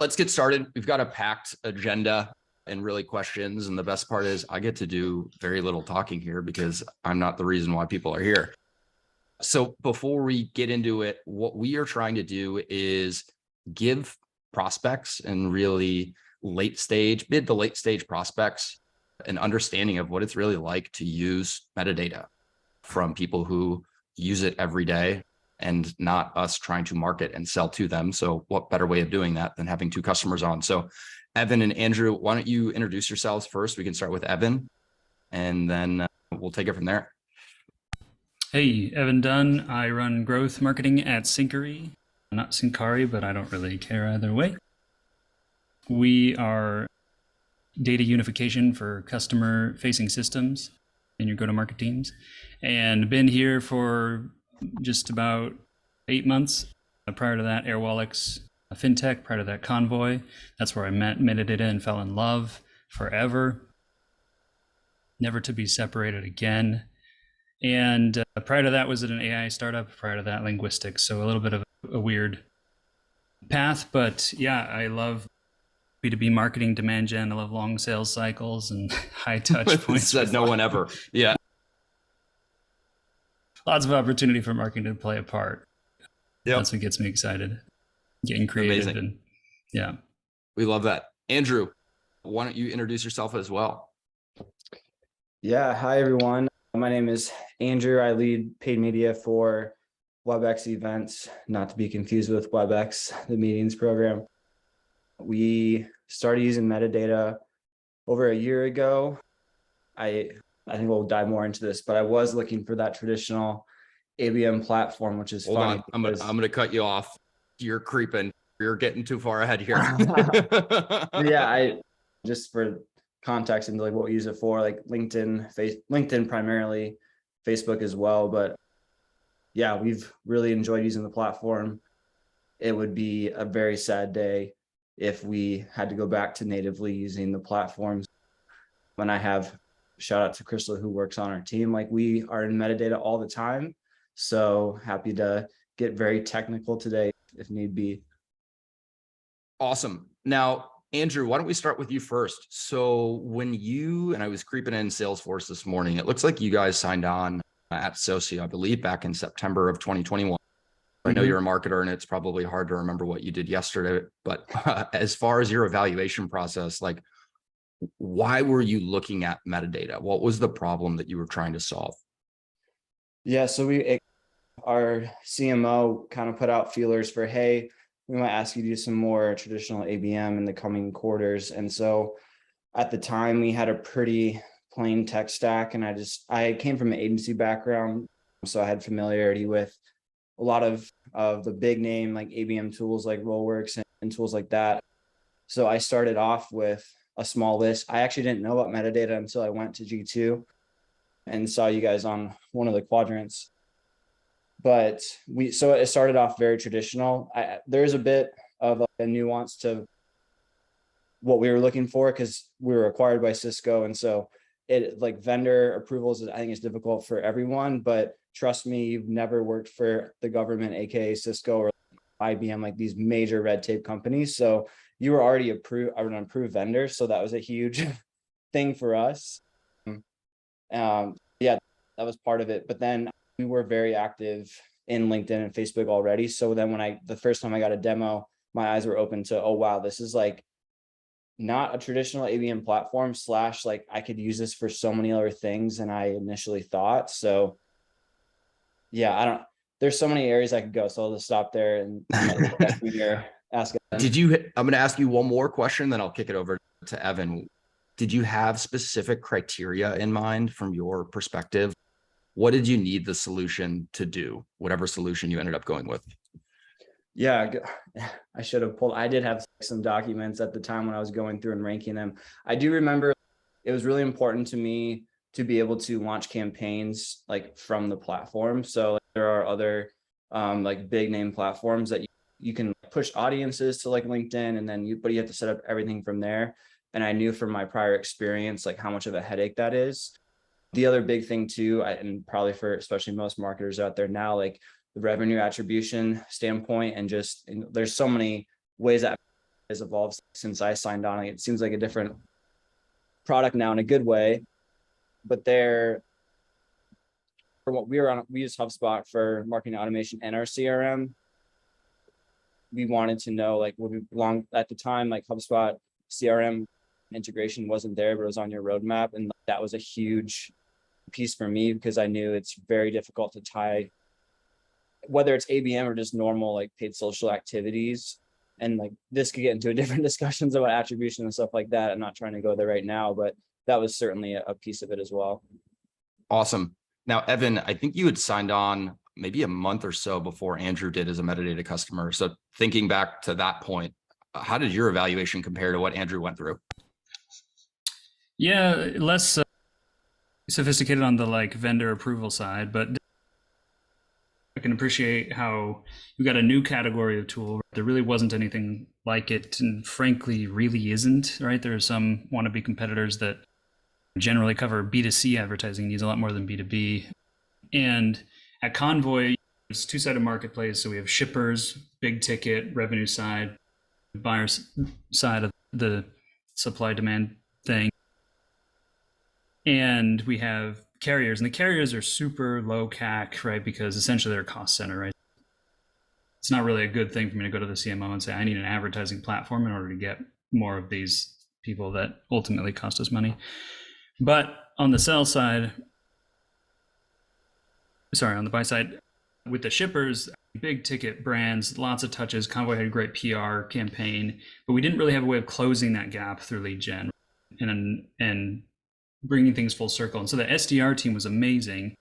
Let's get started. We've got a packed agenda and really questions. And the best part is I get to do very little talking here because I'm not the reason why people are here. So before we get into it, what we are trying to do is give prospects and really mid to late stage prospects an understanding of what it's really like to use metadata from people who use it every day and not us trying to market and sell to them. So what better way of doing that than having two customers on? So Evan and Andrew, why don't you introduce yourselves first? We can start with Evan and then we'll take it from there. Hey, Evan Dunn. I run growth marketing at Syncari. Not Syncari, but I don't really care either way. We are data unification for customer-facing systems in your go-to-market teams, and been here for just about 8 months. Prior to that, Airwallex, a fintech. Prior to that, Convoy. That's where I met Metadata and fell in love forever, never to be separated again. And prior to that was at an AI startup. Prior to that, linguistics. So a little bit of a weird path, but yeah, I love B2B marketing, demand gen. I love long sales cycles and high touch points. Said no one ever. Yeah. Lots of opportunity for marketing to play a part. Yep. That's what gets me excited. Getting creative. Amazing. And yeah. We love that. Andrew, why don't you introduce yourself as well? Yeah. Hi, everyone. My name is Andrew. I lead paid media for Webex events, not to be confused with Webex, the meetings program. We started using metadata over a year ago. I think we'll dive more into this, but I was looking for that traditional ABM platform, which is funny. Hold on. I'm going to cut you off. You're creeping. You're getting too far ahead here. Yeah, just for context into like what we use it for, like LinkedIn primarily, Facebook as well. But yeah, we've really enjoyed using the platform. It would be a very sad day if we had to go back to natively using the platforms. And I have shout out to Crystal who works on our team. Like we are in metadata all the time. So happy to get very technical today if need be. Awesome. Now, Andrew, why don't we start with you first? So when and I was creeping in Salesforce this morning, it looks like you guys signed on at Socio, I believe back in September of 2021. I know you're a marketer and it's probably hard to remember what you did yesterday, but as far as your evaluation process, like why were you looking at metadata? What was the problem that you were trying to solve? Yeah, so our CMO kind of put out feelers for, hey, we might ask you to do some more traditional ABM in the coming quarters. And so at the time we had a pretty plain tech stack, and I came from an agency background, so I had familiarity with a lot of the big name like ABM tools like Rollworks and tools like that. So I started off with a small list. I actually didn't know about metadata until I went to G2 and saw you guys on one of the quadrants. But so it started off very traditional. There's a bit of a nuance to what we were looking for because we were acquired by Cisco. And so it like vendor approvals, I think is difficult for everyone, but trust me, you've never worked for the government, AKA Cisco or IBM, like these major red tape companies. So you were already an approved vendor. So that was a huge thing for us. Yeah, that was part of it. But then we were very active in LinkedIn and Facebook already. So then the first time I got a demo, my eyes were open to, oh, wow, this is like not a traditional ABM platform / like I could use this for so many other things than I initially thought. So yeah, there's so many areas I could go. So I'll just stop there and ask. I'm going to ask you one more question, then I'll kick it over to Evan. Did you have specific criteria in mind from your perspective? What did you need the solution to do, whatever solution you ended up going with? Yeah, I did have some documents at the time when I was going through and ranking them. I do remember it was really important to me to be able to launch campaigns like from the platform. So there are other like big name platforms that you can push audiences to like LinkedIn, and but you have to set up everything from there. And I knew from my prior experience, like how much of a headache that is. The other big thing too, and probably for especially most marketers out there now, like the revenue attribution standpoint, and there's so many ways that has evolved since I signed on. It seems like a different product now in a good way, but they're, for what we were on, we use HubSpot for marketing automation and our CRM. We wanted to know, like, would we belong at the time, like HubSpot CRM integration wasn't there, but it was on your roadmap. And that was a huge piece for me because I knew it's very difficult to tie, whether it's ABM or just normal like paid social activities. And like this could get into a different discussions about attribution and stuff like that. I'm not trying to go there right now, but that was certainly a piece of it as well. Awesome. Now, Evan, I think you had signed on maybe a month or so before Andrew did as a metadata customer. So thinking back to that point, how did your evaluation compare to what Andrew went through? Yeah, less sophisticated on the like vendor approval side, but I can appreciate how you got a new category of tool. There really wasn't anything like it, and frankly, really isn't, right? There are some wannabe competitors that generally cover B2C advertising, needs a lot more than B2B. And at Convoy, it's two-sided marketplace. So we have shippers, big ticket, revenue side, buyer side of the supply demand thing. And we have carriers, and the carriers are super low CAC, right? Because essentially they're a cost center, right? It's not really a good thing for me to go to the CMO and say, I need an advertising platform in order to get more of these people that ultimately cost us money. But on the sell side, on the buy side, with the shippers, big ticket brands, lots of touches. Convoy had a great PR campaign, but we didn't really have a way of closing that gap through lead gen and bringing things full circle. And so the SDR team was amazing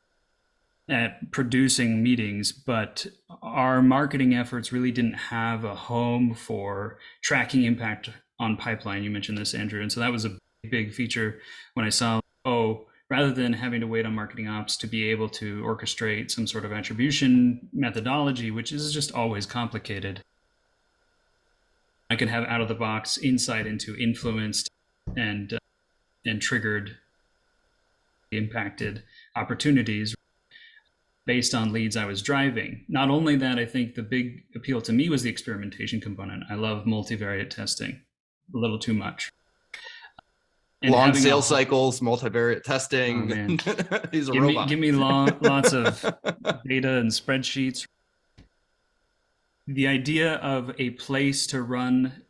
at producing meetings, but our marketing efforts really didn't have a home for tracking impact on pipeline. You mentioned this, Andrew. And so that was a big feature when I saw, rather than having to wait on marketing ops to be able to orchestrate some sort of attribution methodology, which is just always complicated, I could have out of the box insight into influenced and triggered impacted opportunities based on leads I was driving. Not only that, I think the big appeal to me was the experimentation component. I love multivariate testing a little too much. And long sales cycles, multivariate testing. Oh, man. He's a robot. Give me lots of data and spreadsheets. The idea of a place to run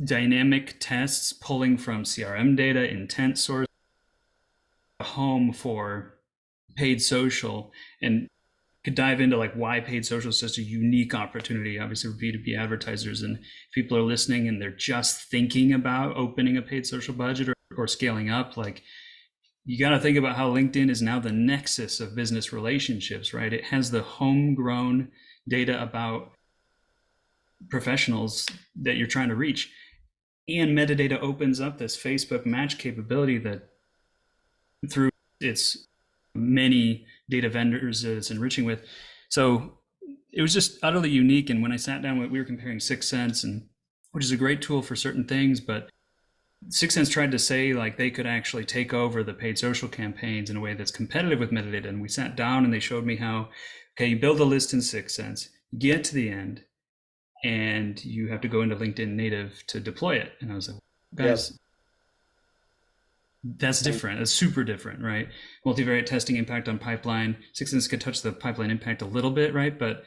dynamic tests pulling from CRM data, intent source, a home for paid social, and could dive into like why paid social is such a unique opportunity, obviously for B2B advertisers. And if people are listening and they're just thinking about opening a paid social budget or scaling up, like you got to think about how LinkedIn is now the nexus of business relationships, right? It has the homegrown data about professionals that you're trying to reach. And metadata opens up this Facebook match capability that through its many data vendors that it's enriching with. So it was just utterly unique. And when I sat down, we were comparing 6 Sense, and which is a great tool for certain things, but 6 Sense tried to say like they could actually take over the paid social campaigns in a way that's competitive with metadata. And we sat down and they showed me how, okay, you build a list in 6 Sense, get to the end, and you have to go into LinkedIn native to deploy it. And I was like, guys, yep. That's different. That's super different, right? Multivariate testing impact on pipeline. 6 Sense could touch the pipeline impact a little bit, right? But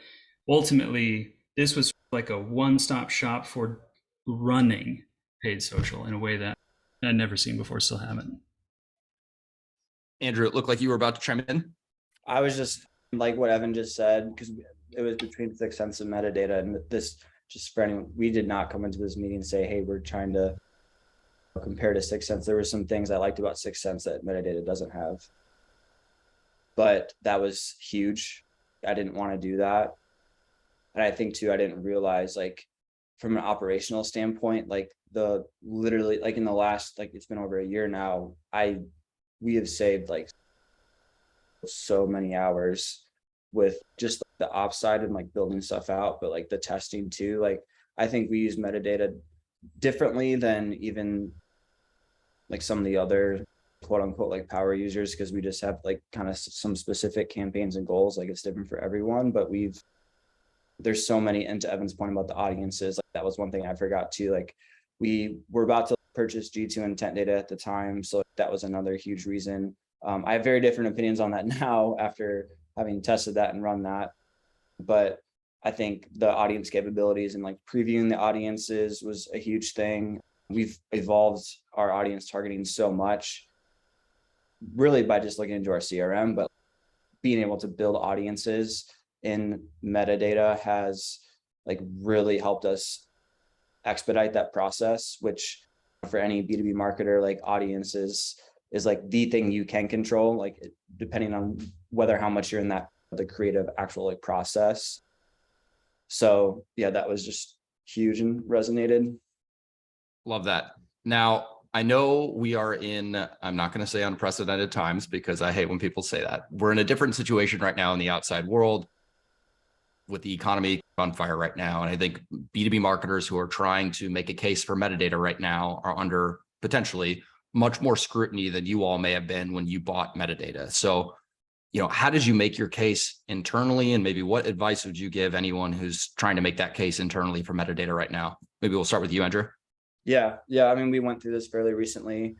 ultimately, this was like a one-stop shop for running paid social in a way that I'd never seen before, still haven't. Andrew, it looked like you were about to chime in. I was just like what Evan just said, because it was between 6 Sense and metadata. And this, just for anyone, we did not come into this meeting and say, hey, we're trying to compare to 6 Sense. There were some things I liked about 6 Sense that metadata doesn't have, but that was huge. I didn't want to do that. And I think too, I didn't realize, like, from an operational standpoint, like literally like in the last, like it's been over a year now, we have saved like so many hours with just the ops side and like building stuff out, but like the testing too. Like I think we use metadata differently than even like some of the other quote unquote like power users, because we just have like kind of some specific campaigns and goals. Like it's different for everyone, but we've there's so many, and to Evan's point about the audiences, like that was one thing I forgot too. Like we were about to purchase G2 intent data at the time. So that was another huge reason. I have very different opinions on that now after having tested that and run that. But I think the audience capabilities and like previewing the audiences was a huge thing. We've evolved our audience targeting so much, really by just looking into our CRM, but being able to build audiences in metadata has like really helped us expedite that process, which for any B2B marketer, like audiences is like the thing you can control, like depending on whether how much you're in that the creative actual like process. So yeah, that was just huge and resonated. Love that. Now, I know we are in, I'm not going to say unprecedented times because I hate when people say that. We're in a different situation right now in the outside world with the economy on fire right now. And I think B2B marketers who are trying to make a case for metadata right now are under potentially much more scrutiny than you all may have been when you bought metadata. So, how did you make your case internally? And maybe what advice would you give anyone who's trying to make that case internally for metadata right now? Maybe we'll start with you, Andrew. Yeah. I mean, we went through this fairly recently.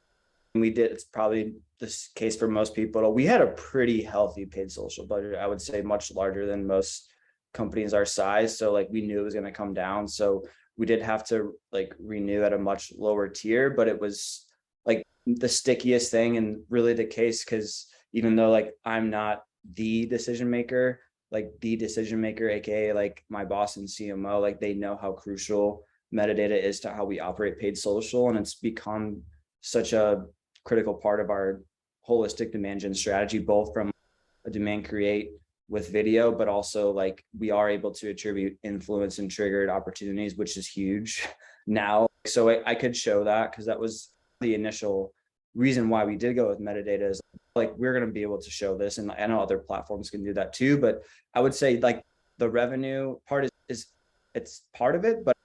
We did, it's probably this case for most people. We had a pretty healthy paid social budget, I would say much larger than most companies our size. So like we knew it was going to come down. So we did have to like renew at a much lower tier, but it was like the stickiest thing and really the case, because even though like I'm not the decision maker, AKA like my boss and CMO, like they know how crucial metadata is to how we operate paid social. And it's become such a critical part of our holistic demand gen strategy, both from a demand create with video, but also like we are able to attribute influence and triggered opportunities, which is huge now. So I could show that because that was the initial reason why we did go with metadata, is like we're going to be able to show this, and I know other platforms can do that too. But I would say like the revenue part is it's part of it, but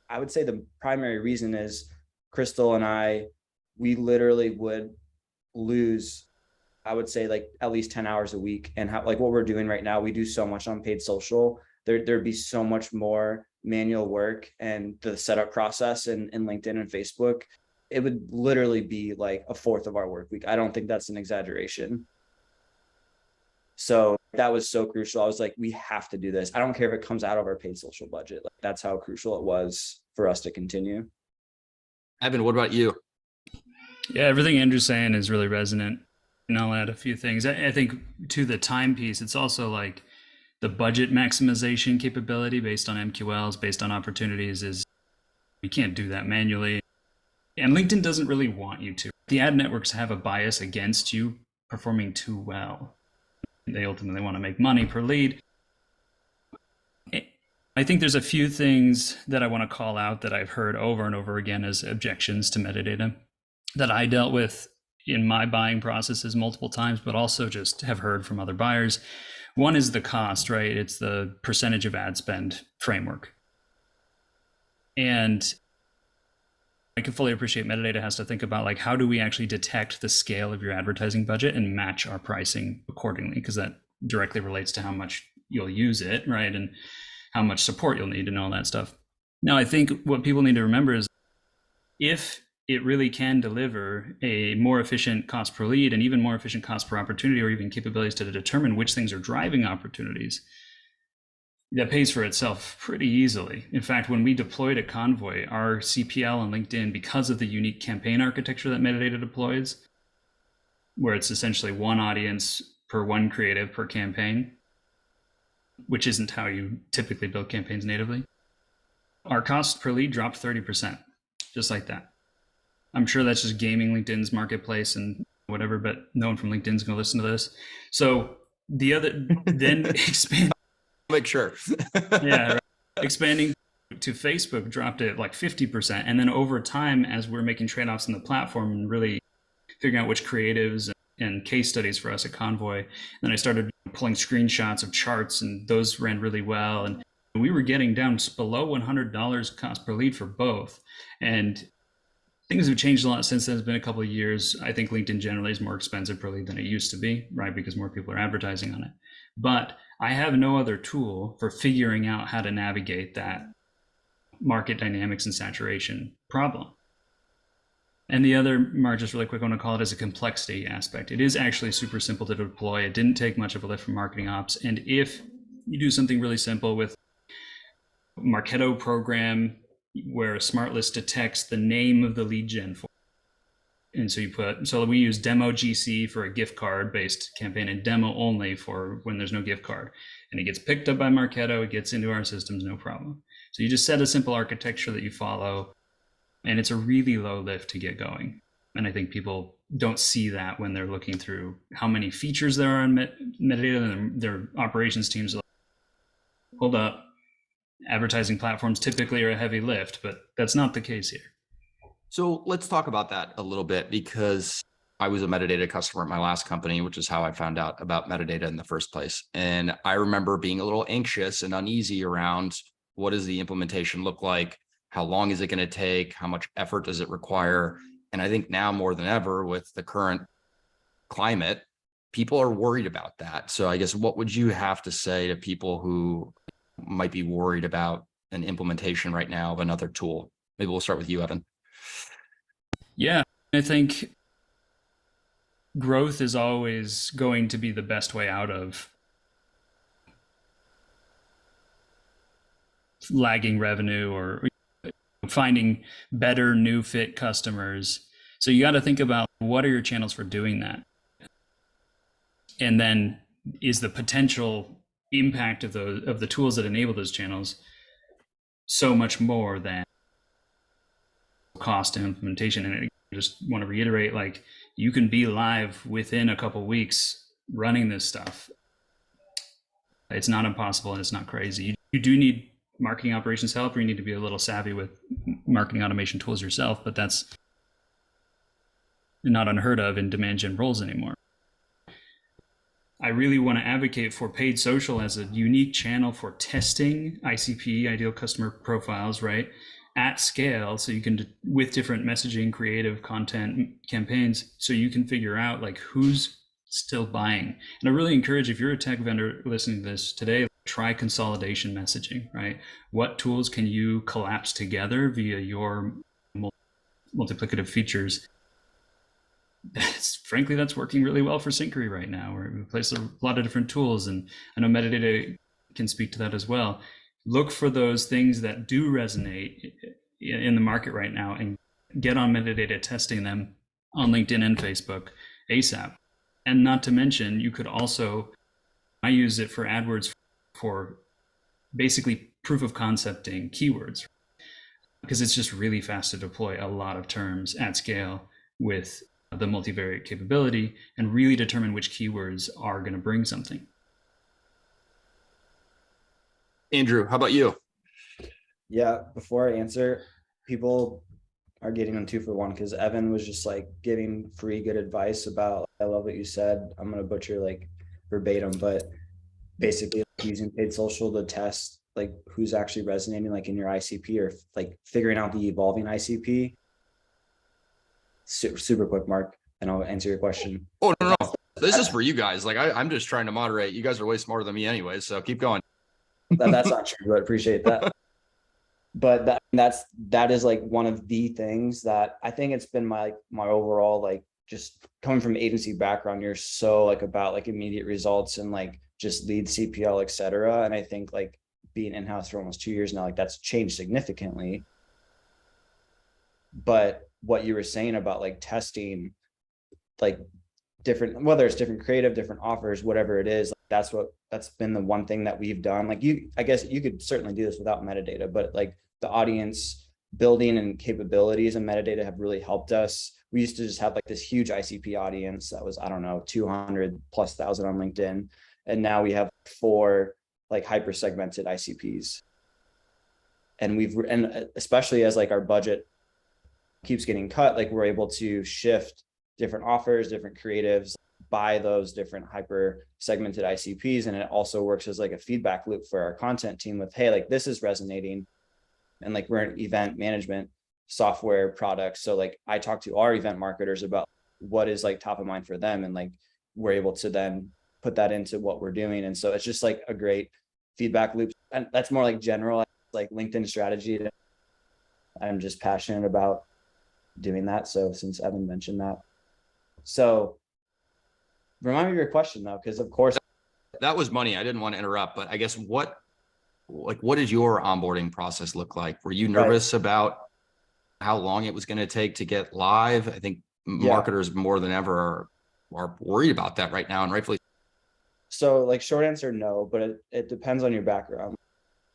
I would say the primary reason is Crystal and we literally would lose, I would say like at least 10 hours a week. And how, like what we're doing right now, we do so much on paid social. There'd be so much more manual work and the setup process in LinkedIn and Facebook. It would literally be like a fourth of our work week. I don't think that's an exaggeration. So that was so crucial. I was like, we have to do this. I don't care if it comes out of our paid social budget. Like that's how crucial it was for us to continue. Evan, what about you? Yeah, everything Andrew's saying is really resonant. And I'll add a few things. I think to the time piece, it's also like the budget maximization capability based on MQLs, based on opportunities is you can't do that manually. And LinkedIn doesn't really want you to. The ad networks have a bias against you performing too well. They ultimately want to make money per lead. I think there's a few things that I want to call out that I've heard over and over again as objections to metadata that I dealt with in my buying processes multiple times, but also just have heard from other buyers. One is the cost, right? It's the percentage of ad spend framework. And I can fully appreciate metadata has to think about like, how do we actually detect the scale of your advertising budget and match our pricing accordingly? Because that directly relates to how much you'll use it, right? And how much support you'll need and all that stuff. Now, I think what people need to remember is if it really can deliver a more efficient cost per lead and even more efficient cost per opportunity, or even capabilities to determine which things are driving opportunities, that pays for itself pretty easily. In fact, when we deployed at Convoy, our CPL on LinkedIn, because of the unique campaign architecture that metadata deploys, where it's essentially one audience per one creative per campaign, which isn't how you typically build campaigns natively, our cost per lead dropped 30%, just like that. I'm sure that's just gaming LinkedIn's marketplace and whatever, but no one from LinkedIn's going to listen to this. So the other, then expand. Make sure. Yeah. Right. Expanding to Facebook dropped it like 50%. And then over time, as we're making trade-offs in the platform and really figuring out which creatives and case studies for us at Convoy, then I started pulling screenshots of charts, and those ran really well. And we were getting down below $100 cost per lead for both. And things have changed a lot since then. It's been a couple of years. I think LinkedIn generally is more expensive per lead than it used to be, right? Because more people are advertising on it. But I have no other tool for figuring out how to navigate that market dynamics and saturation problem. And the other, Mark, just really quick, I want to call it as a complexity aspect. It is actually super simple to deploy. It didn't take much of a lift from marketing ops. And if you do something really simple with Marketo program, where a smart list detects the name of the lead gen for, and so we use demo GC for a gift card based campaign and demo only for when there's no gift card. And it gets picked up by Marketo, it gets into our systems, no problem. So you just set a simple architecture that you follow, and it's a really low lift to get going. And I think people don't see that when they're looking through how many features there are in metadata, and their operations teams are like, hold up, advertising platforms typically are a heavy lift, but that's not the case here. So let's talk about that a little bit, because I was a metadata customer at my last company, which is how I found out about metadata in the first place. And I remember being a little anxious and uneasy around, what does the implementation look like? How long is it going to take? How much effort does it require? And I think now more than ever with the current climate, people are worried about that. So I guess what would you have to say to people who might be worried about an implementation right now of another tool? Maybe we'll start with you, Evan. Yeah, I think growth is always going to be the best way out of lagging revenue or finding better new fit customers. So you got to think about, what are your channels for doing that? And then is the potential impact of the tools that enable those channels so much more than cost and implementation? And I just want to reiterate, like, you can be live within a couple weeks running this stuff. It's not impossible and it's not crazy. You do need marketing operations help, or you need to be a little savvy with marketing automation tools yourself, but that's not unheard of in demand gen roles anymore. I really want to advocate for paid social as a unique channel for testing ICP, ideal customer profiles, right, at scale. So you can, with different messaging, creative content campaigns, so you can figure out like who's still buying. And I really encourage, if you're a tech vendor listening to this today, try consolidation messaging, right? What tools can you collapse together via your multiplicative features? Frankly, that's working really well for Syncari right now. We replace a lot of different tools, and I know metadata can speak to that as well. Look for those things that do resonate in the market right now and get on metadata testing them on LinkedIn and Facebook ASAP. And not to mention, you could also, I use it for AdWords for basically proof of concepting keywords, because it's just really fast to deploy a lot of terms at scale with the multivariate capability and really determine which keywords are going to bring something. Andrew, how about you? Yeah, before I answer, people are getting on 2 for 1, because Evan was just like giving free good advice about, I love what you said. I'm going to butcher like verbatim, but basically using paid social to test like who's actually resonating like in your ICP, or like figuring out the evolving ICP. Super quick, Mark, and I'll answer your question. Oh, no. This is for you guys. Like I'm just trying to moderate. You guys are way smarter than me anyway, so keep going. That's not true, but appreciate that. But that is like one of the things that I think it's been my overall, like, just coming from agency background, you're so like about like immediate results and like just lead CPL, et cetera. And I think like being in-house for almost 2 years now, like that's changed significantly. But what you were saying about like testing, like different, whether it's different creative, different offers, whatever it is, like that's been the one thing that we've done. Like I guess you could certainly do this without metadata, but like the audience building and capabilities and metadata have really helped us. We used to just have like this huge ICP audience that was, I don't know, 200,000+ on LinkedIn. And now we have 4 like hyper segmented ICPs. And especially as like our budget keeps getting cut, like we're able to shift different offers, different creatives by those different hyper segmented ICPs. And it also works as like a feedback loop for our content team with, hey, like this is resonating. And like we're an event management software product. So like I talk to our event marketers about what is like top of mind for them. And like we're able to then put that into what we're doing. And so it's just like a great feedback loop. And that's more like general, like LinkedIn strategy. I'm just passionate about doing that. So since Evan mentioned that, so remind me of your question though, because of course that was money. I didn't want to interrupt, but I guess what did your onboarding process look like? Were you nervous about how long it was going to take to get live? I think marketers more than ever are worried about that right now, and rightfully. So like short answer, no, but it depends on your background.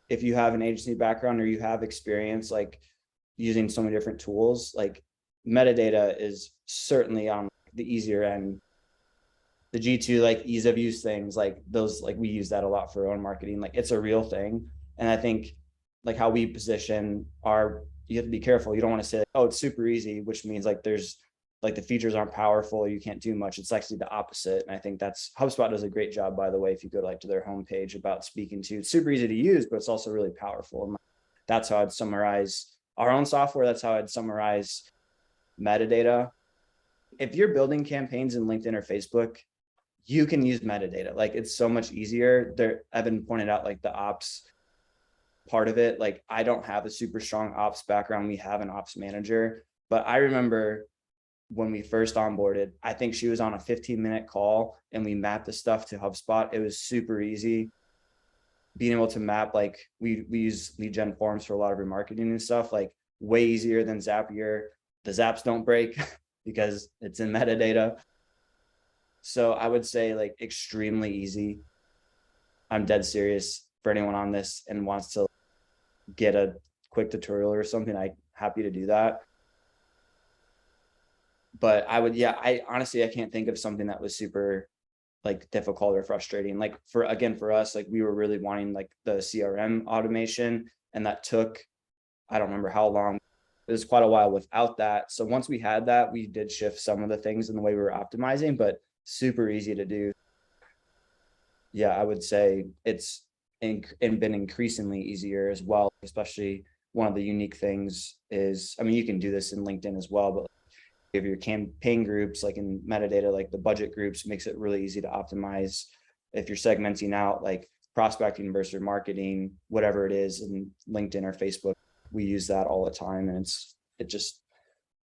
If you have an agency background or you have experience like using so many different tools, like metadata is certainly on the easier end. The G2, like ease of use things, like those, like we use that a lot for our own marketing. Like it's a real thing. And I think like how we position you have to be careful. You don't want to say, like, oh, it's super easy, which means like there's like the features aren't powerful, you can't do much. It's actually the opposite. And I think that's HubSpot does a great job, by the way, if you go like to their homepage about speaking to, it's super easy to use, but it's also really powerful. And that's how I'd summarize our own software. That's how I'd summarize metadata. If you're building campaigns in LinkedIn or Facebook, you can use metadata. Like it's so much easier there. Evan pointed out like the ops part of it. Like I don't have a super strong ops background. We have an ops manager, but I remember when we first onboarded, I think she was on a 15-minute call and we mapped the stuff to HubSpot. It was super easy. Being able to map, like we use lead gen forms for a lot of remarketing and stuff, like way easier than Zapier. The Zaps don't break because it's in metadata. So I would say like extremely easy. I'm dead serious. For anyone on this and wants to get a quick tutorial or something, I'm happy to do that. But I honestly, I can't think of something that was super like difficult or frustrating. Like for us, like we were really wanting like the CRM automation, and that took, I don't remember how long. It was quite a while without that. So once we had that, we did shift some of the things in the way we were optimizing, but super easy to do. Yeah, I would say it's been increasingly easier as well, especially one of the unique things is, I mean, you can do this in LinkedIn as well, but if your campaign groups, like in metadata, like the budget groups, makes it really easy to optimize. If you're segmenting out like prospecting versus marketing, whatever it is in LinkedIn or Facebook, we use that all the time. And it just,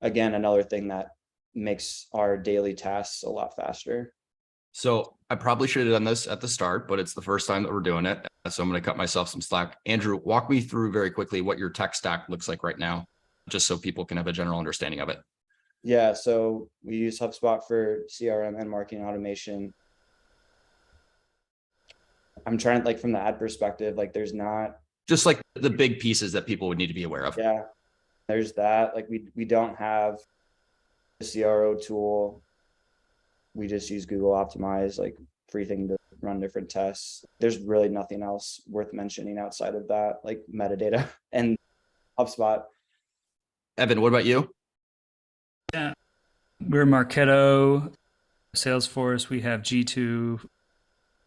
again, another thing that makes our daily tasks a lot faster. So I probably should have done this at the start, but it's the first time that we're doing it. So I'm going to cut myself some slack. Andrew, walk me through very quickly what your tech stack looks like right now, just so people can have a general understanding of it. Yeah, so we use HubSpot for CRM and marketing automation. I'm trying to, like, from the ad perspective, like there's not just like the big pieces that people would need to be aware of. Yeah, there's that. Like we don't have a CRO tool. We just use Google Optimize, like free thing to run different tests. There's really nothing else worth mentioning outside of that, like metadata and HubSpot. Evan, what about you? Yeah, we're Marketo, Salesforce. We have G2,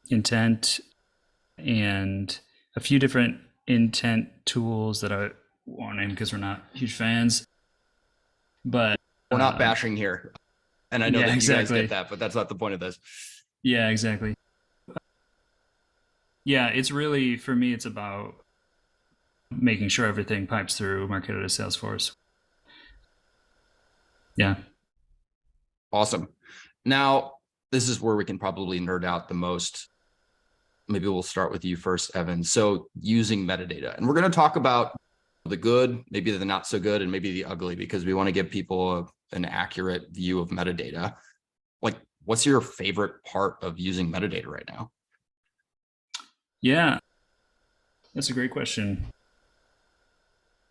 Intent, and a few different intent tools that I won't name because we're not huge fans. But we're not bashing here. And I know that you guys get that, but that's not the point of this. Yeah, exactly. Yeah, it's really, for me, it's about making sure everything pipes through Marketo to Salesforce. Yeah. Awesome. Now, this is where we can probably nerd out the most. Maybe we'll start with you first, Evan. So using metadata, and we're going to talk about the good, maybe the not so good, and maybe the ugly, because we want to give people an accurate view of metadata. Like, what's your favorite part of using metadata right now? Yeah, that's a great question.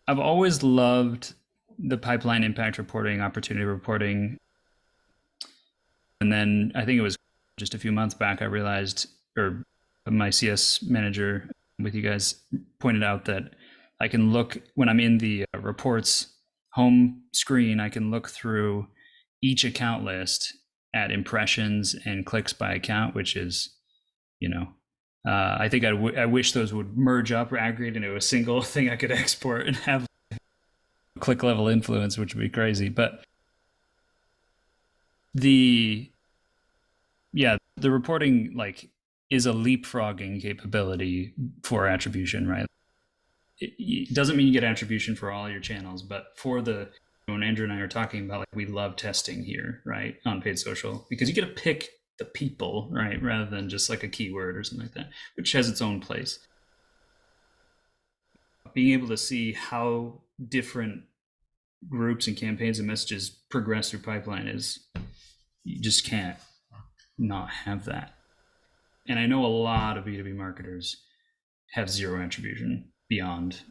I've always loved the pipeline impact reporting, opportunity reporting. And then I think it was just a few months back, I realized, or my CS manager with you guys pointed out that I can look, when I'm in the reports home screen, I can look through each account list at impressions and clicks by account, which is, I think I wish those would merge up or aggregate into a single thing I could export and have click level influence, which would be crazy. But the Yeah, the reporting like is a leapfrogging capability for attribution, right? It doesn't mean you get attribution for all your channels, but for the when Andrew and I are talking about, like, we love testing here, right, on paid social, because you get to pick the people, right, rather than just like a keyword or something like that, which has its own place. Being able to see how different groups and campaigns and messages progress through pipeline is, you just can't not have that. And I know a lot of B2B marketers have zero attribution beyond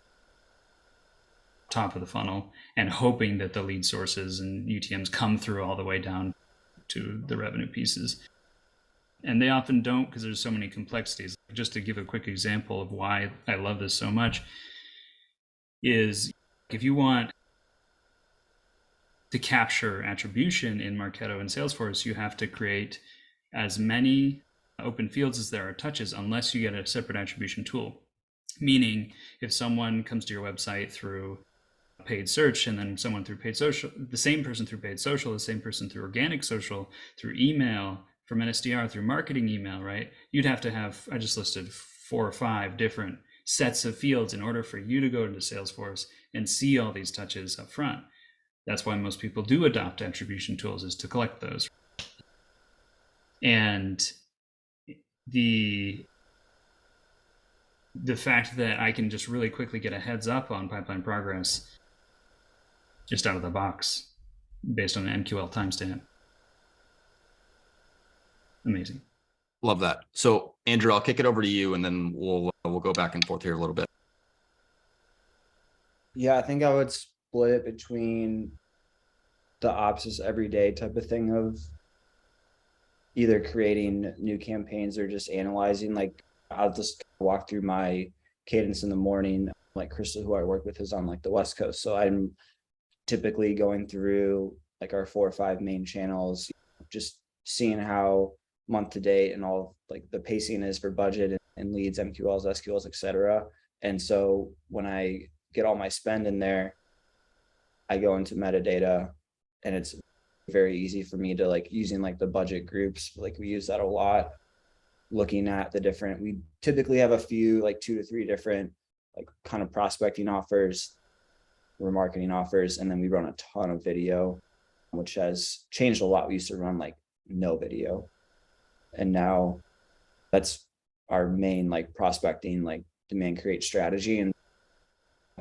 top of the funnel and hoping that the lead sources and UTMs come through all the way down to the revenue pieces. And they often don't, because there's so many complexities. Just to give a quick example of why I love this so much is, if you want to capture attribution in Marketo and Salesforce, you have to create as many open fields as there are touches, unless you get a separate attribution tool. Meaning, if someone comes to your website through paid search and then someone through paid social, the same person through paid social, the same person through organic social, through email, from an SDR, through marketing email, right? You'd have to have, I just listed 4 or 5 different sets of fields in order for you to go into Salesforce and see all these touches up front. That's why most people do adopt attribution tools, is to collect those. And the fact that I can just really quickly get a heads up on pipeline progress just out of the box based on an MQL timestamp. Amazing. Love that. So Andrew, I'll kick it over to you and then we'll go back and forth here a little bit. Yeah, I think I would split it between the ops is everyday type of thing of either creating new campaigns or just analyzing. Like, I'll just walk through my cadence in the morning. Like, Crystal, who I work with, is on like the West Coast. So I'm typically going through like our 4 or 5 main channels, just seeing how month to date and all like the pacing is for budget and leads, MQLs, SQLs, etc. And so when I get all my spend in there, I go into metadata, and it's very easy for me to, like, using like the budget groups, like we use that a lot, looking at the different, we typically have a few, like 2 to 3 different like kind of prospecting offers, remarketing offers, and then we run a ton of video, which has changed a lot. We used to run like no video, and now that's our main like prospecting, like demand create strategy. And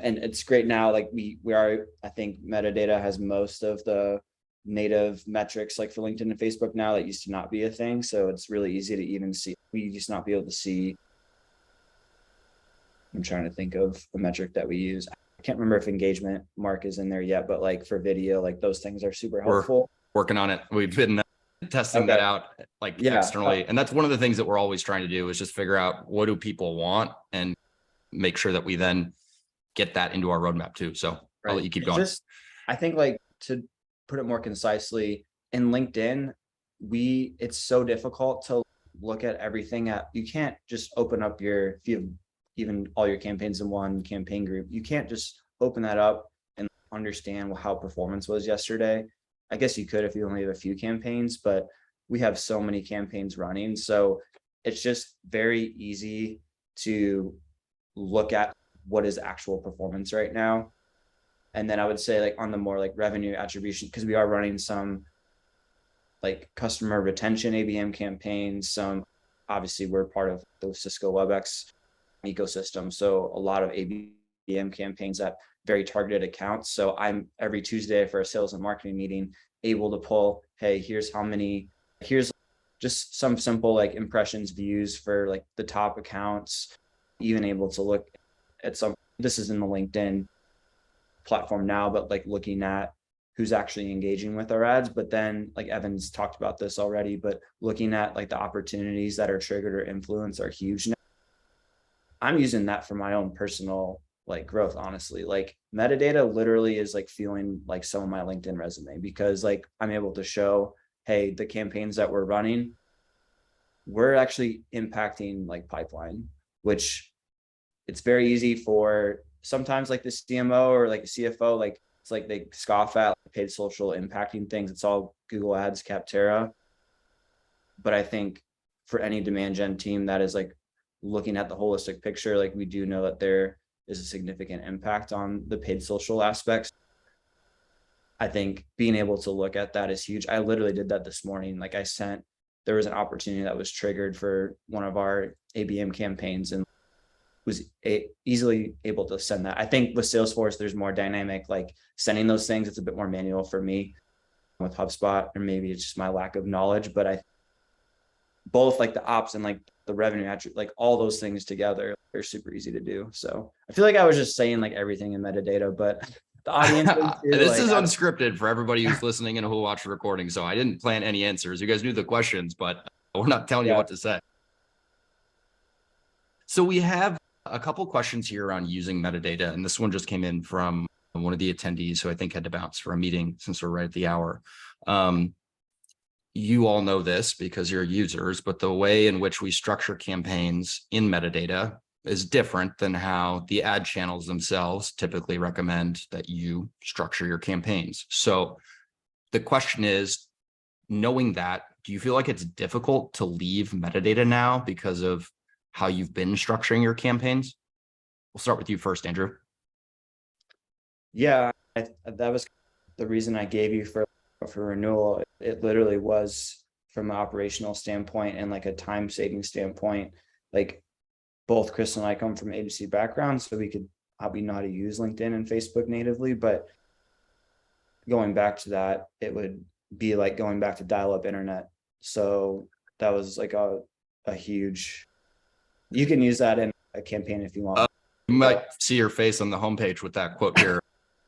it's great now. Like we are, I think metadata has most of the native metrics, like for LinkedIn and Facebook now, that used to not be a thing. So it's really easy to even see. We used to not be able to see. I'm trying to think of the metric that we use. I can't remember if engagement mark is in there yet, but like for video, like those things are super helpful. We're working on it. We've been testing that out like externally. And that's one of the things that we're always trying to do, is just figure out what do people want and make sure that we then get that into our roadmap too. So I'll let you keep going. Just, I think, like, to put it more concisely, in LinkedIn, it's so difficult to look at everything you can't just open up if you have even all your campaigns in one campaign group, you can't just open that up and understand how performance was yesterday. I guess you could if you only have a few campaigns, but we have so many campaigns running. So it's just very easy to look at what is actual performance right now. And then I would say, like, on the more like revenue attribution, because we are running some like customer retention ABM campaigns. Some, obviously we're part of the Cisco Webex ecosystem, so a lot of ABM campaigns at very targeted accounts. So I'm every Tuesday for a sales and marketing meeting able to pull, hey, here's just some simple like impressions, views for like the top accounts, even able to look at this is in the LinkedIn platform now, but like looking at who's actually engaging with our ads. But then, like Evan's talked about this already, but looking at like the opportunities that are triggered or influenced are huge now. I'm using that for my own personal like growth, honestly. Like metadata literally is like feeling like some of my LinkedIn resume, because like I'm able to show, hey, the campaigns that we're running, we're actually impacting like pipeline, which it's very easy for sometimes like the CMO or like a CFO, like it's like they scoff at like paid social impacting things. It's all Google Ads, Capterra. But I think for any demand gen team that is like looking at the holistic picture, like we do know that there is a significant impact on the paid social aspects. I think being able to look at that is huge. I literally did that this morning. Like there was an opportunity that was triggered for one of our ABM campaigns and was easily able to send that. I think with Salesforce, there's more dynamic, like sending those things. It's a bit more manual for me with HubSpot, or maybe it's just my lack of knowledge, but I both like the ops and like the revenue attribute, like all those things together, they're super easy to do. So I feel like I was just saying like everything in metadata, but the audience too, This like, is unscripted for everybody who's listening and who will watch the recording. So I didn't plan any answers. You guys knew the questions, but we're not telling you what to say. So we have a couple questions here on using metadata, and this one just came in from one of the attendees who I think had to bounce for a meeting since we're right at the hour. You all know this because you're users, but the way in which we structure campaigns in metadata is different than how the ad channels themselves typically recommend that you structure your campaigns. So the question is, knowing that, do you feel like it's difficult to leave metadata now because of how you've been structuring your campaigns? We'll start with you first, Andrew. Yeah, that was the reason I gave you for renewal. It literally was from an operational standpoint and like a time saving standpoint. Like both Chris and I come from agency backgrounds, so we know how to use LinkedIn and Facebook natively. But going back to that, it would be like going back to dial-up internet. So that was like a huge. You can use that in a campaign if you want. You might see your face on the homepage with that quote here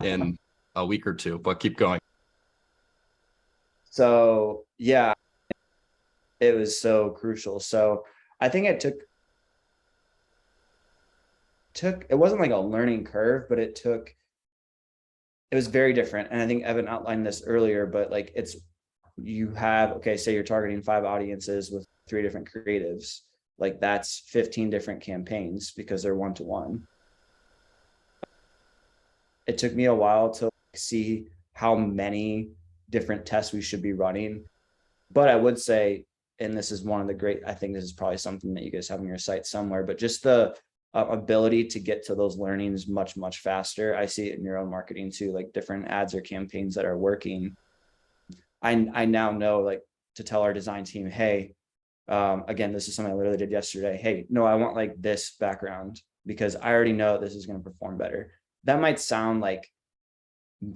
in a week or two, but keep going. So yeah, it was so crucial. So I think it it wasn't like a learning curve, but it was very different. And I think Evan outlined this earlier, but like you have, okay, say you're targeting 5 audiences with 3 different creatives, like that's 15 different campaigns because they're one-to-one. It took me a while to see how many different tests we should be running. But I would say, and this is one of the great, I think this is probably something that you guys have on your site somewhere, but just the ability to get to those learnings much, much faster. I see it in your own marketing too, like different ads or campaigns that are working. I now know like to tell our design team, hey, again, this is something I literally did yesterday. Hey, no, I want like this background because I already know this is going to perform better. That might sound like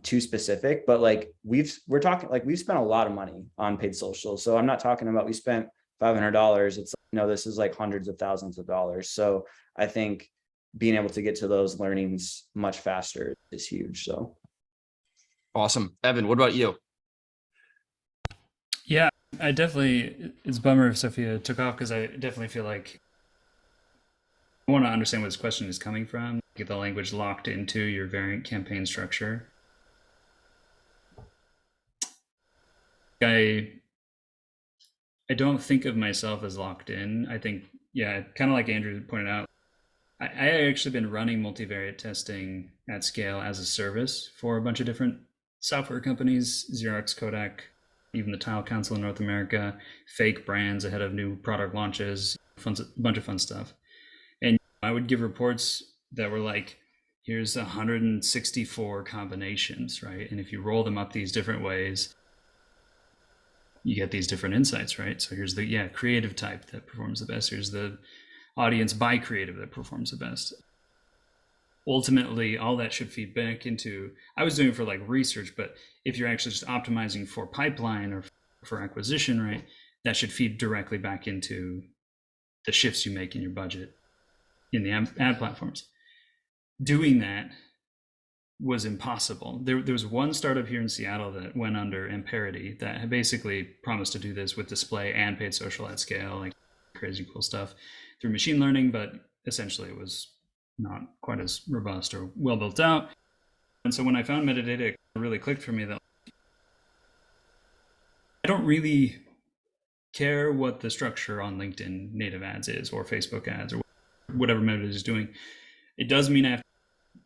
too specific, but like we've spent a lot of money on paid social. So I'm not talking about we spent $500. It's this is like hundreds of thousands of dollars. So I think being able to get to those learnings much faster is huge. So awesome. Evan, what about you? Yeah, it's a bummer if Sophia took off because I definitely feel like I want to understand where this question is coming from. Get the language locked into your variant campaign structure. I don't think of myself as locked in. I think, yeah, kind of like Andrew pointed out, I actually been running multivariate testing at scale as a service for a bunch of different software companies, Xerox, Kodak, even the Tile Council in North America, fake brands ahead of new product launches, a bunch of fun stuff. And I would give reports that were like, here's 164 combinations, right? And if you roll them up these different ways, you get these different insights, right? So here's the creative type that performs the best. Here's the audience by creative that performs the best. Ultimately, all that should feed back into, I was doing it for like research, but if you're actually just optimizing for pipeline or for acquisition, right, that should feed directly back into the shifts you make in your budget in the ad platforms. Doing that was impossible. There was one startup here in Seattle that went under in parody that had basically promised to do this with display and paid social at scale, like crazy cool stuff through machine learning, but essentially it was not quite as robust or well built out. And so when I found metadata, it really clicked for me that I don't really care what the structure on LinkedIn native ads is or Facebook ads or whatever metadata is doing. It does mean I have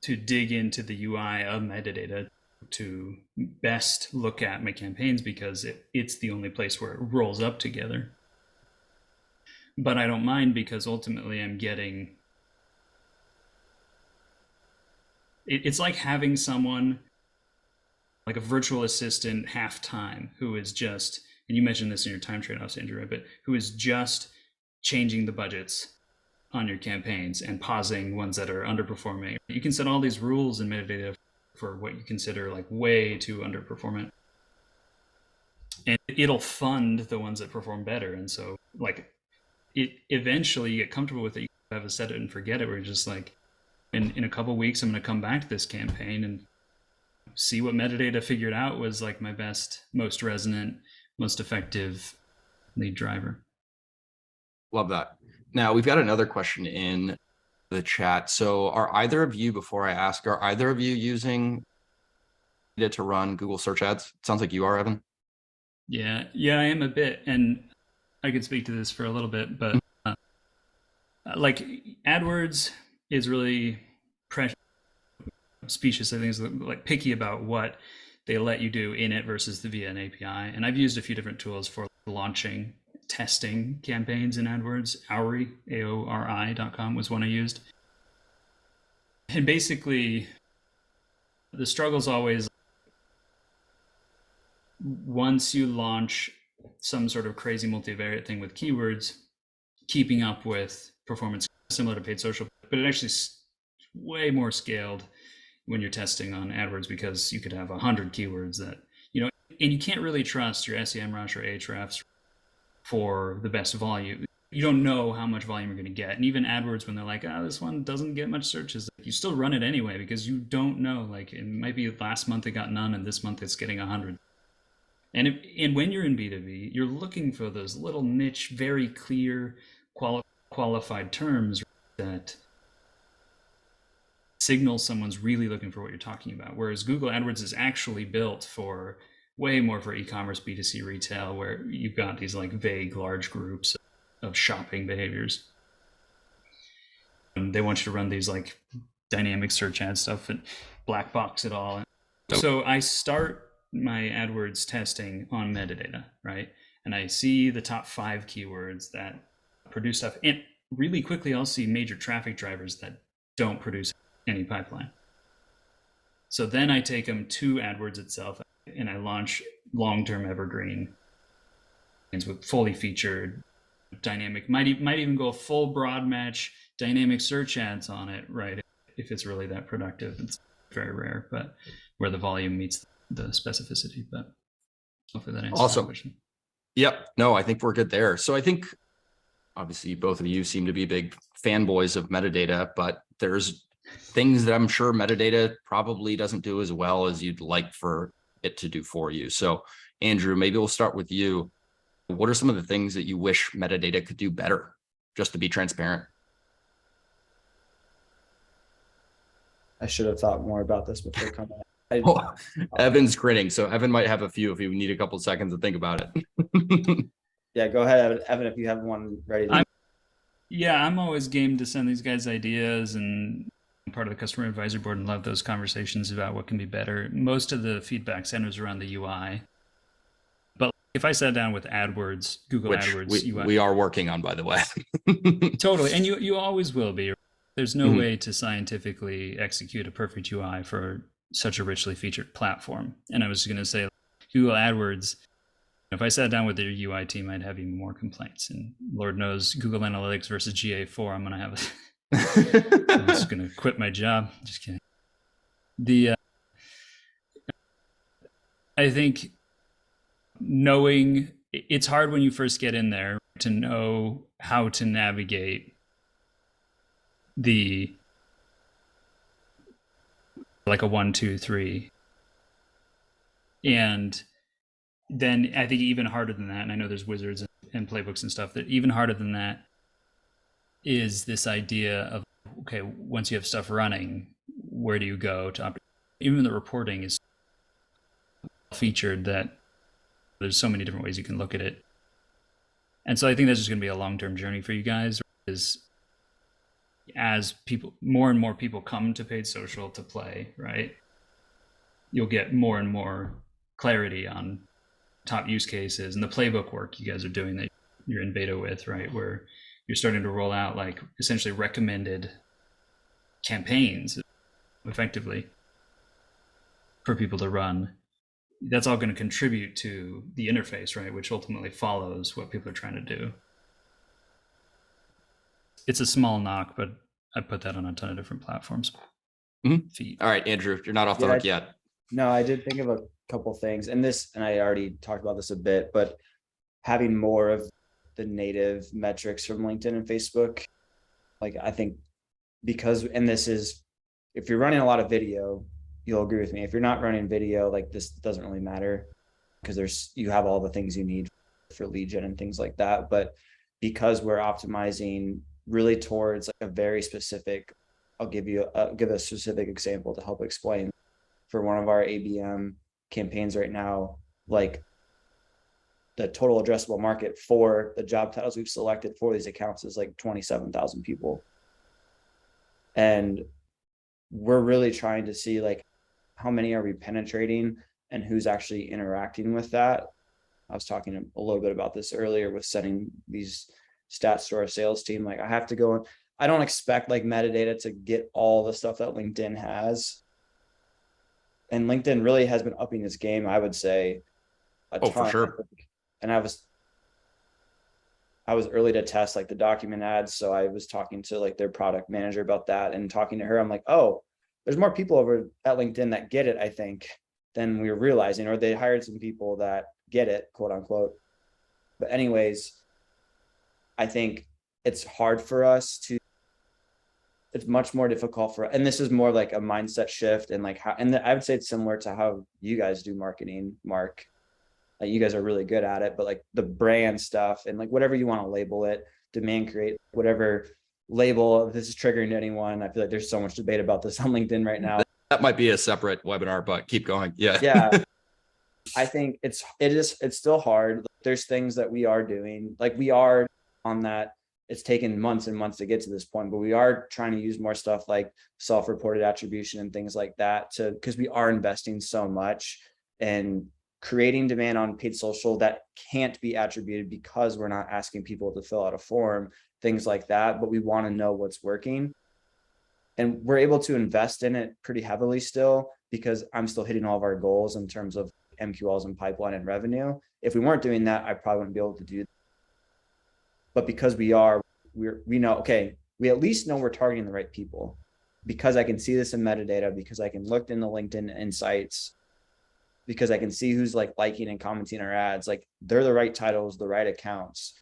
to dig into the UI of metadata to best look at my campaigns because it's the only place where it rolls up together. but I don't mind because ultimately I'm getting, it's like having someone like a virtual assistant half time who is just, and you mentioned this in your time trade-offs, Andrew, right? But who is just changing the budgets on your campaigns and pausing ones that are underperforming. You can set all these rules in metadata for what you consider like way too underperformant. And it'll fund the ones that perform better. And so like it eventually you get comfortable with it. You have a set it and forget it where you're just like, in a couple of weeks, I'm going to come back to this campaign and see what metadata figured out was like my best, most resonant, most effective lead driver. Love that. Now we've got another question in the chat. So are either of you, before I ask, are either of you using it to run Google search ads? It sounds like you are, Evan. Yeah, I am a bit, and I could speak to this for a little bit, but like AdWords is really specious. I think is like picky about what they let you do in it versus the via an API. And I've used a few different tools for launching testing campaigns in AdWords. Aori, AORI.com was one I used. And basically, the struggle is always once you launch some sort of crazy multivariate thing with keywords, keeping up with performance similar to paid social, but it actually is way more scaled when you're testing on AdWords because you could have 100 keywords that, you know, and you can't really trust your SEMrush or Ahrefs for the best volume. You don't know how much volume you're going to get. And even AdWords, when they're like, this one doesn't get much searches, you still run it anyway because you don't know. Like it might be last month it got none and this month it's getting 100. And when you're in B2B, you're looking for those little niche, very clear, qualified terms that signal someone's really looking for what you're talking about. Whereas Google AdWords is actually built for way more for e-commerce, B2C retail, where you've got these like vague large groups of shopping behaviors. And they want you to run these like dynamic search ad stuff and black box it all. So I start my AdWords testing on metadata, right? And I see the top 5 keywords that produce stuff. And really quickly, I'll see major traffic drivers that don't produce any pipeline. So then I take them to AdWords itself and I launch long-term evergreen with fully featured dynamic, might even go full broad match dynamic search ads on it, right? If it's really that productive. It's very rare, but where the volume meets the specificity. But hopefully that answers the question. Yep. No, I think we're good there. So I think obviously both of you seem to be big fanboys of metadata, but there's things that I'm sure metadata probably doesn't do as well as you'd like for it to do for you. So Andrew, maybe we'll start with you. What are some of the things that you wish metadata could do better, just to be transparent? I should have thought more about this before coming. Evan's grinning, so Evan might have a few if you need a couple seconds to think about it. Yeah, go ahead, Evan, if you have one ready. I'm always game to send these guys ideas, and I'm part of the customer advisory board and love those conversations about what can be better. Most of the feedback centers around the UI. But if I sat down with AdWords, Google AdWords UI. We are working on, by the way. Totally, and you always will be. There's no way to scientifically execute a perfect UI for such a richly featured platform. And I was going to say, Google AdWords, if I sat down with their UI team, I'd have even more complaints. And Lord knows, Google Analytics versus GA4, I'm going to have I'm just going to quit my job. Just kidding. I think knowing, it's hard when you first get in there to know how to navigate like a 1, 2, 3. And then I think even harder than that, and I know there's wizards and playbooks and stuff, that even harder than that is this idea of, okay, once you have stuff running, where do you go to operate? Even the reporting is featured that there's so many different ways you can look at it. And so I think that's just going to be a long-term journey for you guys, is as more and more people come to paid social to play, right? You'll get more and more clarity on top use cases and the playbook work you guys are doing that you're in beta with, right? Where you're starting to roll out like essentially recommended campaigns effectively for people to run. That's all going to contribute to the interface, right? Which ultimately follows what people are trying to do. It's a small knock, but I put that on a ton of different platforms. Mm-hmm. All right, Andrew, you're not off the hook yet. No, I did think of a couple things, and I already talked about this a bit, but having more of the native metrics from LinkedIn and Facebook, like I think because, and this is, if you're running a lot of video, you'll agree with me. If you're not running video, like this doesn't really matter because you have all the things you need for lead gen and things like that. But because we're optimizing really towards like a very specific, I'll give a specific example to help explain. For one of our ABM campaigns right now, like the total addressable market for the job titles we've selected for these accounts is like 27,000 people. And we're really trying to see like how many are we penetrating and who's actually interacting with that. I was talking a little bit about this earlier with setting these stats to our sales team. Like I have to go, I don't expect like metadata to get all the stuff that LinkedIn has. And LinkedIn really has been upping its game, I would say, a ton. For sure. And I was early to test like the document ads. So I was talking to like their product manager about that and talking to her. I'm like, oh, there's more people over at LinkedIn that get it, I think, than we were realizing, or they hired some people that get it, quote unquote. But anyways, I think it's hard for us to, it's much more difficult for, and this is more like a mindset shift and like how, and I would say it's similar to how you guys do marketing, Mark. Like you guys are really good at it, but like the brand stuff and like whatever you want to label it, demand create, whatever label, if this is triggering to anyone. I feel like there's so much debate about this on LinkedIn right now. That might be a separate webinar, but keep going. Yeah. Yeah. I think it's still hard. There's things that we are doing, like we are on that. It's taken months and months to get to this point, but we are trying to use more stuff like self-reported attribution and things like that because we are investing so much and creating demand on paid social that can't be attributed because we're not asking people to fill out a form, things like that, but we want to know what's working. And we're able to invest in it pretty heavily still because I'm still hitting all of our goals in terms of MQLs and pipeline and revenue. If we weren't doing that, I probably wouldn't be able to do that. But because we know, okay, we at least know we're targeting the right people because I can see this in metadata, because I can look in the LinkedIn insights, because I can see who's like liking and commenting our ads. Like they're the right titles, the right accounts.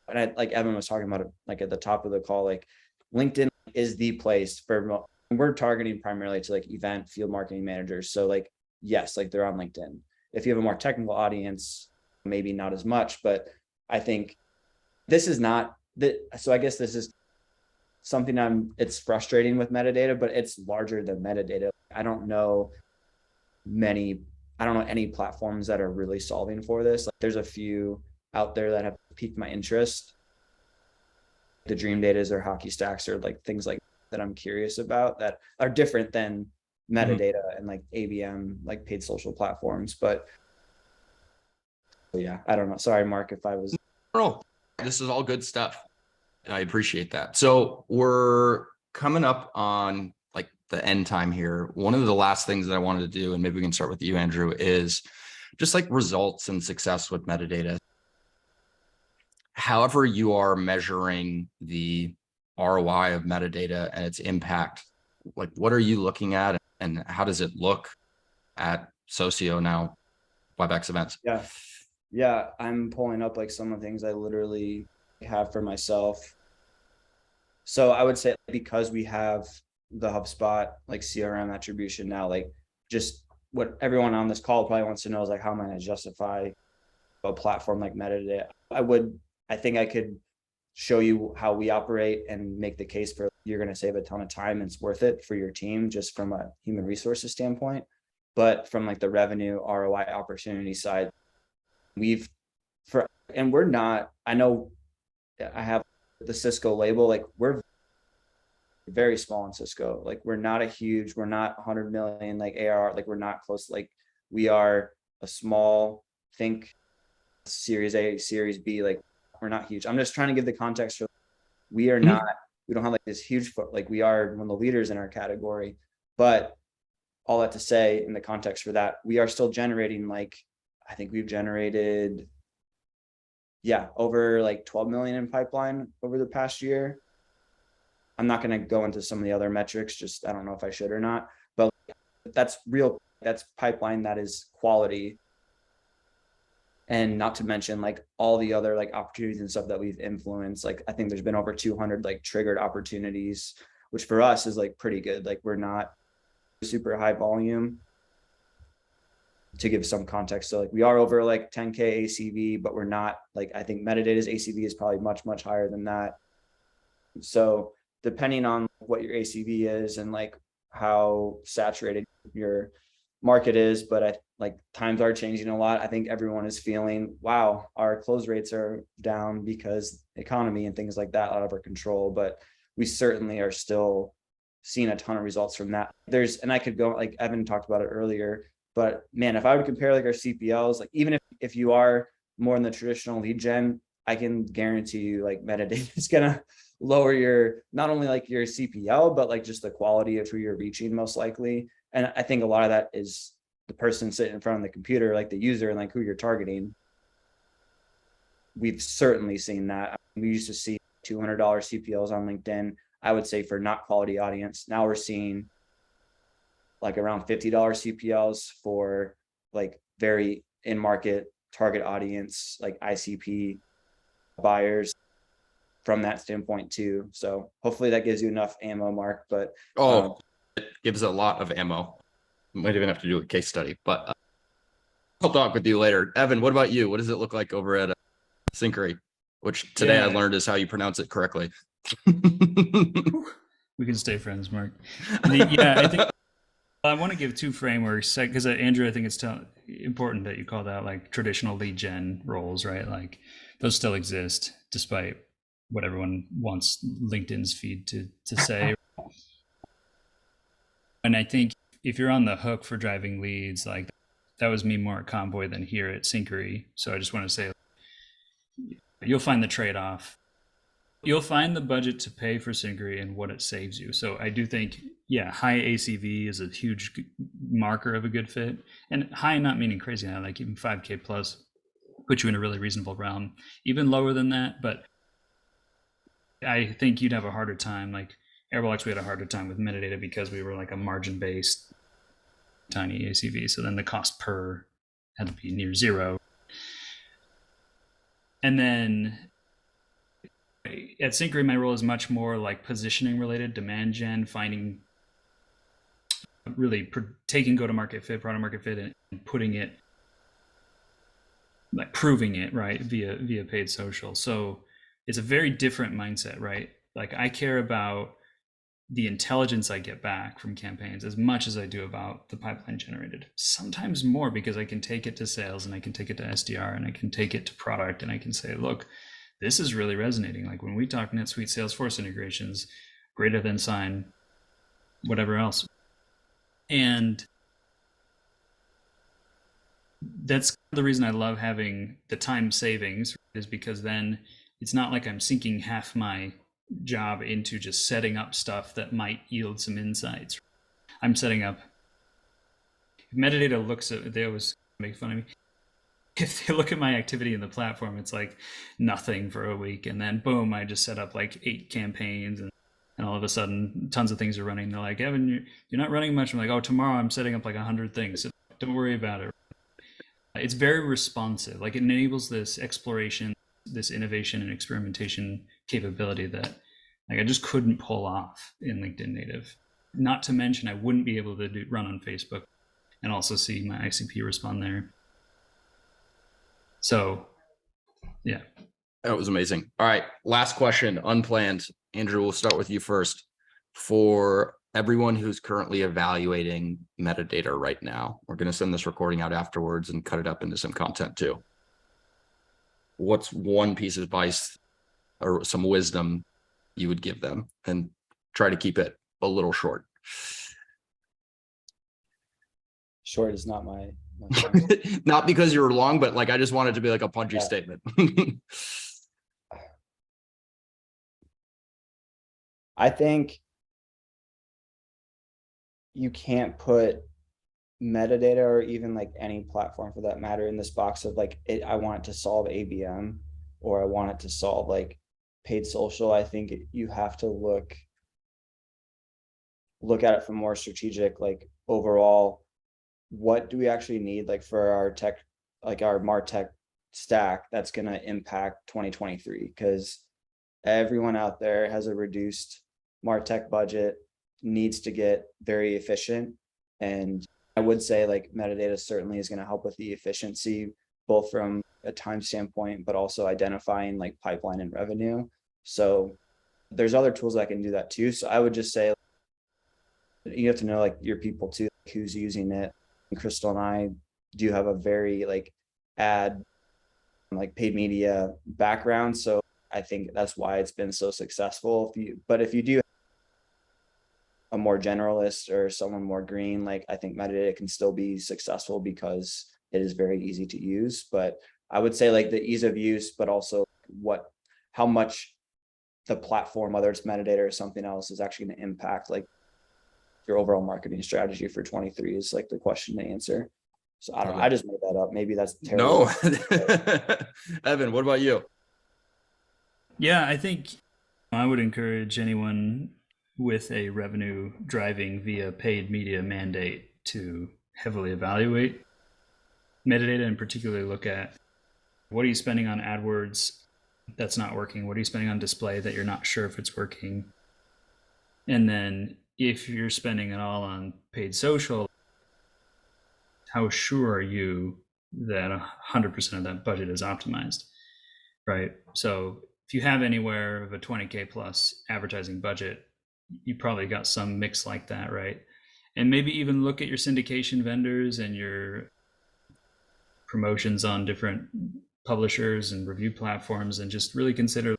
And I, like Evan was talking about it, like at the top of the call, like LinkedIn is the place for, we're targeting primarily to like event field marketing managers. So like, yes, like they're on LinkedIn. If you have a more technical audience, maybe not as much, but I think this is not that. So I guess this is something it's frustrating with metadata, but it's larger than metadata. I don't know any platforms that are really solving for this. Like there's a few out there that have piqued my interest. The Dream Datas or Hockey Stacks or like things like that I'm curious about that are different than metadata and like ABM, like paid social platforms. But yeah, I don't know. Sorry, Mark, if I was. No, this is all good stuff. I appreciate that. So we're coming up on like the end time here. One of the last things that I wanted to do, and maybe we can start with you, Andrew, is just like results and success with metadata. However you are measuring the ROI of metadata and its impact, like what are you looking at and how does it look at Socio now, Webex events? Yeah, I'm pulling up like some of the things I literally have for myself. So I would say because we have the HubSpot like CRM attribution now, like just what everyone on this call probably wants to know is like, how am I going to justify a platform like metadata? I think I could show you how we operate and make the case for you're going to save a ton of time and it's worth it for your team just from a human resources standpoint. But from like the revenue ROI opportunity side, we're not, I know I have the Cisco label, like we're very small in Cisco. Like we're not 100 million like ARR, like we're not close. Like we are a small, think Series A, Series B, like we're not huge. I'm just trying to give the context for we are not, we don't have like this huge foot, like we are one of the leaders in our category. But all that to say, in the context for that, we are still generating like, I think we've generated, yeah, over like 12 million in pipeline over the past year. I'm not going to go into some of the other metrics, just I don't know if I should or not, but that's real, that's pipeline that is quality. And not to mention like all the other like opportunities and stuff that we've influenced. Like I think there's been over 200 like triggered opportunities, which for us is like pretty good. Like we're not super high volume. To give some context, so like we are over like 10K ACV, but we're not like, I think Metadata's ACV is probably much, much higher than that. So depending on what your ACV is and like how saturated your market is, but I like times are changing a lot. I think everyone is feeling, wow, our close rates are down because economy and things like that out of our control, but we certainly are still seeing a ton of results from that. And I could go, like Evan talked about it earlier, but man, if I would compare like our CPLs, like even if you are more in the traditional lead gen, I can guarantee you like Metadata is gonna lower your, not only like your CPL, but like just the quality of who you're reaching most likely. And I think a lot of that is the person sitting in front of the computer, like the user and like who you're targeting. We've certainly seen that. We used to see $200 CPLs on LinkedIn, I would say for not quality audience. Now we're seeing like around $50 CPLs for like very in-market target audience, like ICP buyers from that standpoint too. So hopefully that gives you enough ammo, Mark, but it gives a lot of ammo. Might even have to do a case study, but I'll talk with you later. Evan, what about you? What does it look like over at Syncari, which today I learned is how you pronounce it correctly. We can stay friends, Mark. Yeah, I think I want to give two frameworks because Andrew, I think it's important that you called out like traditional lead gen roles, right? Like those still exist despite what everyone wants LinkedIn's feed to say. And I think if you're on the hook for driving leads, like that was me more at Convoy than here at Syncari. So I just want to say you'll find the trade-off. You'll find the budget to pay for Syncari and what it saves you. So I do think, yeah, high ACV is a huge marker of a good fit. And high not meaning crazy high, like even 5K plus put you in a really reasonable realm. Even lower than that, but I think you'd have a harder time. Like Airbox, we had a harder time with Metadata because we were like a margin-based tiny ACV. So then the cost per had to be near zero. And then at Syncari, my role is much more like positioning related, demand gen, finding, really taking go-to-market fit, product market fit, and putting it, like proving it, right, via paid social. So it's a very different mindset, right? Like I care about the intelligence I get back from campaigns as much as I do about the pipeline generated. Sometimes more because I can take it to sales and I can take it to SDR and I can take it to product and I can say, look, this is really resonating. Like when we talk NetSuite Salesforce integrations, greater than sign, whatever else. And that's the reason I love having the time savings, is because then it's not like I'm sinking half my job into just setting up stuff that might yield some insights. I'm setting up, if Metadata looks at, they always make fun of me. If they look at my activity in the platform, it's like nothing for a week. And then boom, I just set up like 8 campaigns and all of a sudden tons of things are running. They're like, Evan, you're not running much. I'm like, oh, tomorrow I'm setting up like 100 things. So don't worry about it. It's very responsive. Like it enables this exploration, this innovation and experimentation capability that like I just couldn't pull off in LinkedIn native. Not to mention I wouldn't be able to run on Facebook and also see my ICP respond there. So, yeah. That was amazing. All right. Last question, unplanned. Andrew, we'll start with you first. For everyone who's currently evaluating metadata right now, we're going to send this recording out afterwards and cut it up into some content too. What's one piece of advice or some wisdom you would give them, and try to keep it a little short? Short is not my not because you were long, but like I just wanted to be like a punchy statement. I think you can't put metadata or even like any platform for that matter in this box of like I want it to solve ABM or I want it to solve like paid social. I think you have to look at it from more strategic, like overall, what do we actually need like for our tech, like our MarTech stack that's going to impact 2023? Because everyone out there has a reduced MarTech budget, needs to get very efficient. And I would say like metadata certainly is going to help with the efficiency, both from a time standpoint, but also identifying like pipeline and revenue. So there's other tools that can do that too. So I would just say you have to know like your people too, like who's using it. And Crystal and I do have a very like ad, like paid media background. So I think that's why it's been so successful. If you do a more generalist or someone more green, like I think metadata can still be successful because it is very easy to use. But I would say like the ease of use, but also how much the platform, whether it's metadata or something else, is actually going to impact like your overall marketing strategy for 23 is like the question to answer. So I don't know. I just made that up. Maybe that's terrible. No. Evan, what about you? Yeah, I think I would encourage anyone with a revenue driving via paid media mandate to heavily evaluate metadata and particularly look at what are you spending on AdWords that's not working? What are you spending on display that you're not sure if it's working? And then if you're spending it all on paid social, how sure are you that 100% of that budget is optimized, right? So if you have anywhere of a 20K plus advertising budget, you probably got some mix like that, right? And maybe even look at your syndication vendors and your promotions on different publishers and review platforms and just really consider,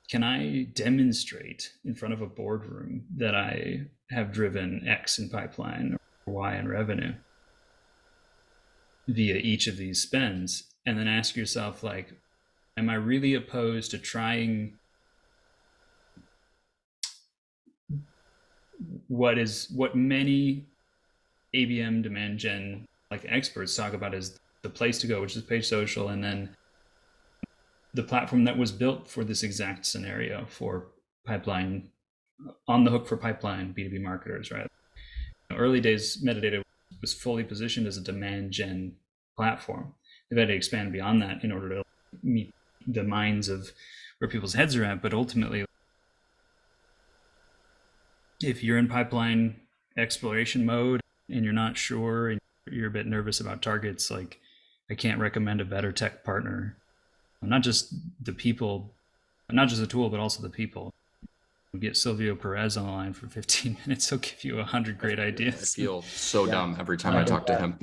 can I demonstrate in front of a boardroom that I have driven X in pipeline or Y in revenue via each of these spends? And then ask yourself, like, am I really opposed to trying what many ABM demand gen like experts talk about is the place to go, which is paid social, and then the platform that was built for this exact scenario for pipeline, on the hook for pipeline B2B marketers, right? Early days, metadata was fully positioned as a demand gen platform. They've had to expand beyond that in order to meet the minds of where people's heads are at. But ultimately, if you're in pipeline exploration mode and you're not sure and you're a bit nervous about targets, like I can't recommend a better tech partner. Not just the people, not just the tool, but also the people. Get Silvio Perez on the line for 15 minutes. He'll give you 100 great ideas. I feel so dumb every time I talk to him.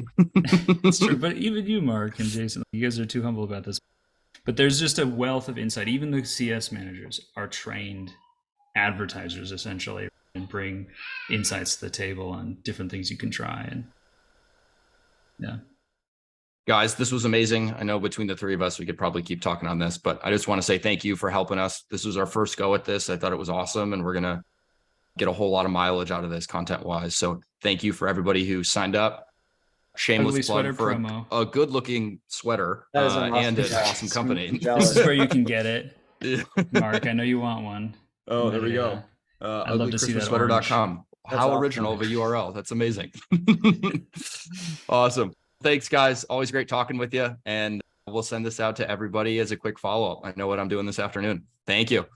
It's true. But even you, Mark and Jason, you guys are too humble about this. But there's just a wealth of insight. Even the CS managers are trained advertisers, essentially, and bring insights to the table on different things you can try. And yeah. Guys, this was amazing. I know between the three of us, we could probably keep talking on this, but I just want to say thank you for helping us. This was our first go at this. I thought it was awesome, and we're going to get a whole lot of mileage out of this content-wise. So thank you for everybody who signed up. Shameless plug for a good-looking sweater and an awesome company. This is where you can get it. Mark, I know you want one. Oh, there we go. I'd love to see that. uglychristmassweater.com. How original of a URL. That's amazing. Awesome. Thanks, guys. Always great talking with you. And we'll send this out to everybody as a quick follow-up. I know what I'm doing this afternoon. Thank you.